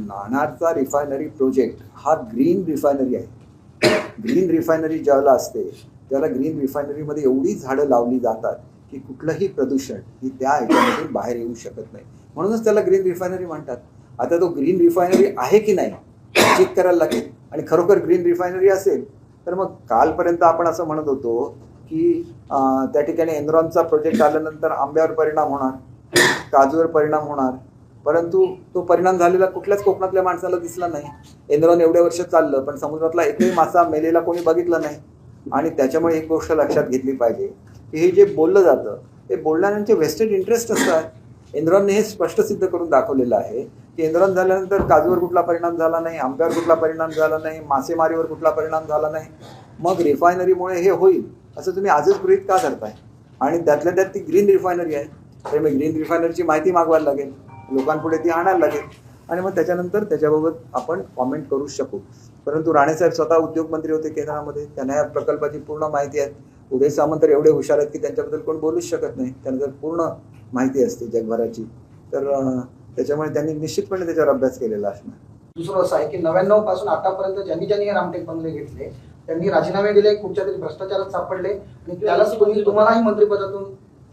नाणारचा refinery project हा green refinery आहे. Green refinery ज्याला असते त्याला ग्रीन रिफायनरीमध्ये एवढी झाडं लावली जातात की कुठलंही प्रदूषण ही त्या ह्याच्यामधून बाहेर येऊ शकत नाही, म्हणूनच त्याला ग्रीन रिफायनरी म्हणतात. आता तो ग्रीन रिफायनरी आहे की नाही चेक करायला लागेल, आणि खरोखर ग्रीन रिफायनरी असेल तर मग कालपर्यंत आपण असं म्हणत होतो की त्या ठिकाणी एनरॉनचा प्रोजेक्ट आल्यानंतर आंब्यावर परिणाम होणार, काजूवर परिणाम होणार, परंतु तो परिणाम झालेला कुठल्याच कोकणातल्या माणसाला दिसला नाही. एनरॉन एवढ्या वर्ष चाललं पण समुद्रातला एकही मासा मेलेला कोणी बघितला नाही. आणि त्याच्यामुळे एक गोष्ट लक्षात घेतली पाहिजे की हे जे बोललं जातं ते बोलणाऱ्यांचे वेस्टेड इंटरेस्ट असतात. एनरॉनने हे स्पष्ट सिद्ध करून दाखवलेलं आहे की एनरॉन झाल्यानंतर काजूवर कुठला परिणाम झाला नाही, आंब्यावर कुठला परिणाम झाला नाही, मासेमारीवर कुठला परिणाम झाला नाही. मग रिफायनरीमुळे हे होईल असं तुम्ही आजच गृहीत का धरताय? आणि त्यातल्या त्यात ती ग्रीन रिफायनरी आहे, तर मग ग्रीन रिफायनरीची माहिती मागवायला लागेल, लोकांपुढे ती आणायला लागेल, आणि मग त्याच्यानंतर त्याच्याबाबत आपण कॉमेंट करू शकू. परंतु राणेसाहेब स्वतः उद्योगमंत्री होते केंद्रामध्ये, त्यांना या प्रकल्पाची पूर्ण माहिती आहे. उदय सामंत तर एवढे हुशार आहेत की त्यांच्याबद्दल कोण बोलूच शकत नाही, त्यांना जर पूर्ण माहिती असते जगभराची, तर त्याच्यामुळे त्यांनी निश्चितपणे त्याच्यावर अभ्यास केलेला असणार. दुसरं असं आहे की 99 पासून आतापर्यंत ज्यांनी हे रामटेक बंगले घेतले त्यांनी राजीनामे दिले, कुठच्या तरी भ्रष्टाचारात सापडले, आणि त्यालाच तुम्हालाही मंत्रिपदातून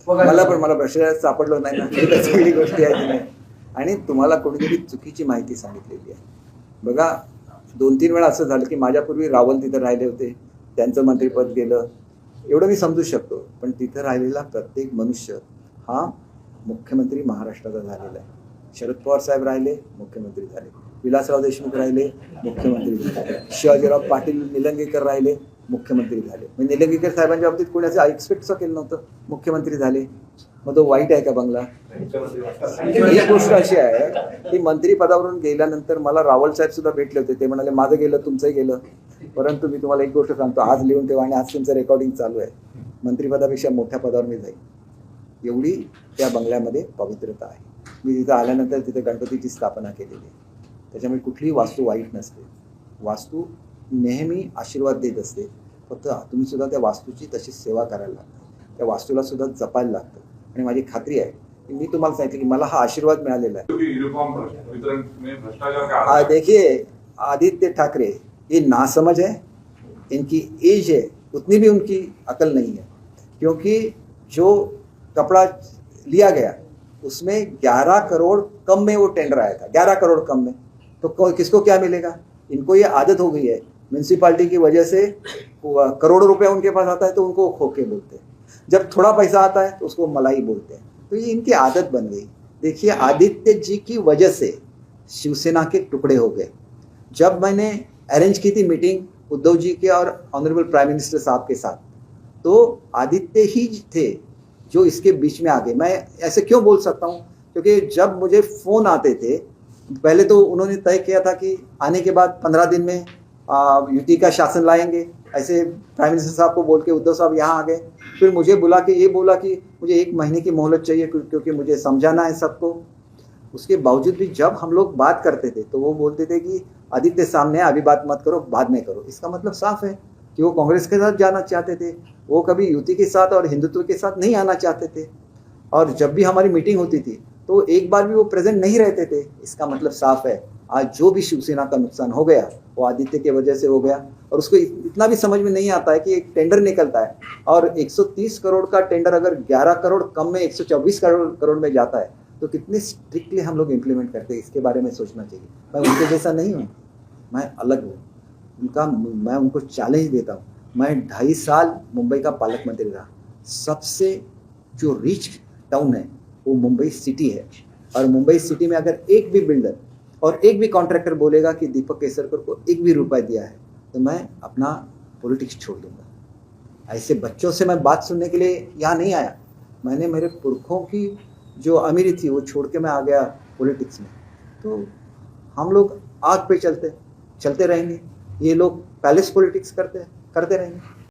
मला भ्रष्टाचारात सापडलो नाही ना, ही सगळी गोष्टी आहे की नाही. आणि तुम्हाला कोणीतरी चुकीची माहिती सांगितलेली आहे. बघा 2-3 वेळा असं झालं की माझ्यापूर्वी रावल तिथं राहिले होते, त्यांचं मंत्रिपद गेलं, एवढं मी समजू शकतो. पण तिथं राहिलेला प्रत्येक मनुष्य हा मुख्यमंत्री महाराष्ट्राचा झालेला आहे. शरद पवार साहेब राहिले, मुख्यमंत्री झाले. विलासराव देशमुख राहिले, मुख्यमंत्री झाले. शिवाजीराव पाटील निलंगेकर राहिले, मुख्यमंत्री झाले. म्हणजे निलंगेकर साहेबांच्या बाबतीत कोणी असं एक्सपेक्ट केलं नव्हतं, मुख्यमंत्री झाले. मग तो वाईट आहे का बंगला? एक गोष्ट अशी आहे की मंत्रिपदावरून गेल्यानंतर मला रावल साहेब सुद्धा भेटले होते. ते म्हणाले माझं गेलं तुमचंही गेलं, परंतु मी तुम्हाला एक गोष्ट सांगतो, आज लिहून ठेवा आणि आज तुमचं रेकॉर्डिंग चालू आहे, मंत्रिपदापेक्षा मोठ्या पदावर मी जाईल. एवढी त्या बंगल्यामध्ये पवित्रता आहे. मी तिथं आल्यानंतर तिथे गणपतीची स्थापना केलेली आहे. त्याच्यामुळे कुठलीही वास्तू वाईट नसते, वास्तू नेहमी आशीर्वाद देत असते. फक्त तुम्ही सुद्धा त्या वास्तूची तशी सेवा करायला लागते, त्या वास्तूला सुद्धा जपायला लागतं. आणि माझी खात्री आहे की मी तुम्हाला सांगितलं की मला हा आशीर्वाद मिळालेला आहे. देखिए आदित्य ठाकरे ये नासमझ है, इनकी एज है उतनी भी उनकी अकल नहीं है, क्योंकि जो कपड़ा लिया गया उसमें 11 करोड़ कम में वो टेंडर आया था, 11 करोड़ कम में. तो किसको क्या मिलेगा? इनको ये आदत हो गई है म्यूनसिपालिटी की वजह से, करोड़ों रुपया उनके पास आता है तो उनको खोके बोलते हैं, जब थोड़ा पैसा आता है तो उसको मलाई बोलते हैं. तो ये इनकी आदत बन गई. देखिए आदित्य जी की वजह से शिवसेना के टुकड़े हो गए. जब मैंने अरेंज की थी मीटिंग उद्धव जी के और ऑनरेबल प्राइम मिनिस्टर साहब के साथ, तो आदित्य ही थे जो इसके बीच में आ गए. मैं ऐसे क्यों बोल सकता हूँ? क्योंकि जब मुझे फ़ोन आते थे, पहले तो उन्होंने तय किया था कि आने के बाद 15 दिन में यूटी का शासन लाएंगे, ऐसे प्राइम मिनिस्टर साहब को बोल के उद्धव साहब यहाँ आ गए. फिर मुझे बोला कि मुझे 1 महीने की मोहलत चाहिए क्योंकि मुझे समझाना है सबको. उसके बावजूद भी जब हम लोग बात करते थे तो वो बोलते थे कि आदित्य सामने अभी बात मत करो, बाद में करो. इसका मतलब साफ है कि वो कांग्रेस के साथ जाना चाहते थे, वो कभी युति के साथ और हिंदुत्व के साथ नहीं आना चाहते थे. और जब भी हमारी मीटिंग होती थी तो एक बार भी वो प्रेजेंट नहीं रहते थे. इसका मतलब साफ है आज जो भी शिवसेना का नुकसान हो गया वो आदित्य की वजह से हो गया. और उसको इतना भी समझ में नहीं आता है कि एक टेंडर निकलता है और 130 करोड़ का टेंडर अगर 11 करोड़ कम में 124 करोड़ में जाता है तो कितने स्ट्रिक्टली हम लोग इम्प्लीमेंट करते हैं, इसके बारे में सोचना चाहिए. मैं उनके जैसा नहीं हूँ, मैं अलग हूँ उनका. मैं उनको चैलेंज देता हूँ. मैं 2.5 साल मुंबई का पालक मंत्री रहा. सबसे जो रिच टाउन है वो मुंबई सिटी है, और मुंबई सिटी में अगर एक भी बिल्डर और एक भी कॉन्ट्रैक्टर बोलेगा कि दीपक केसरकर को 1 भी रुपया दिया है तो मैं अपना पॉलिटिक्स छोड़ दूंगा. ऐसे बच्चों से मैं बात सुनने के लिए यहाँ नहीं आया. मैंने मेरे पुरखों की जो अमीरी थी वो छोड़ के मैं आ गया पॉलिटिक्स में. तो हम लोग आग पे चलते रहेंगे, ये लोग पैलेस पॉलिटिक्स करते रहेंगे.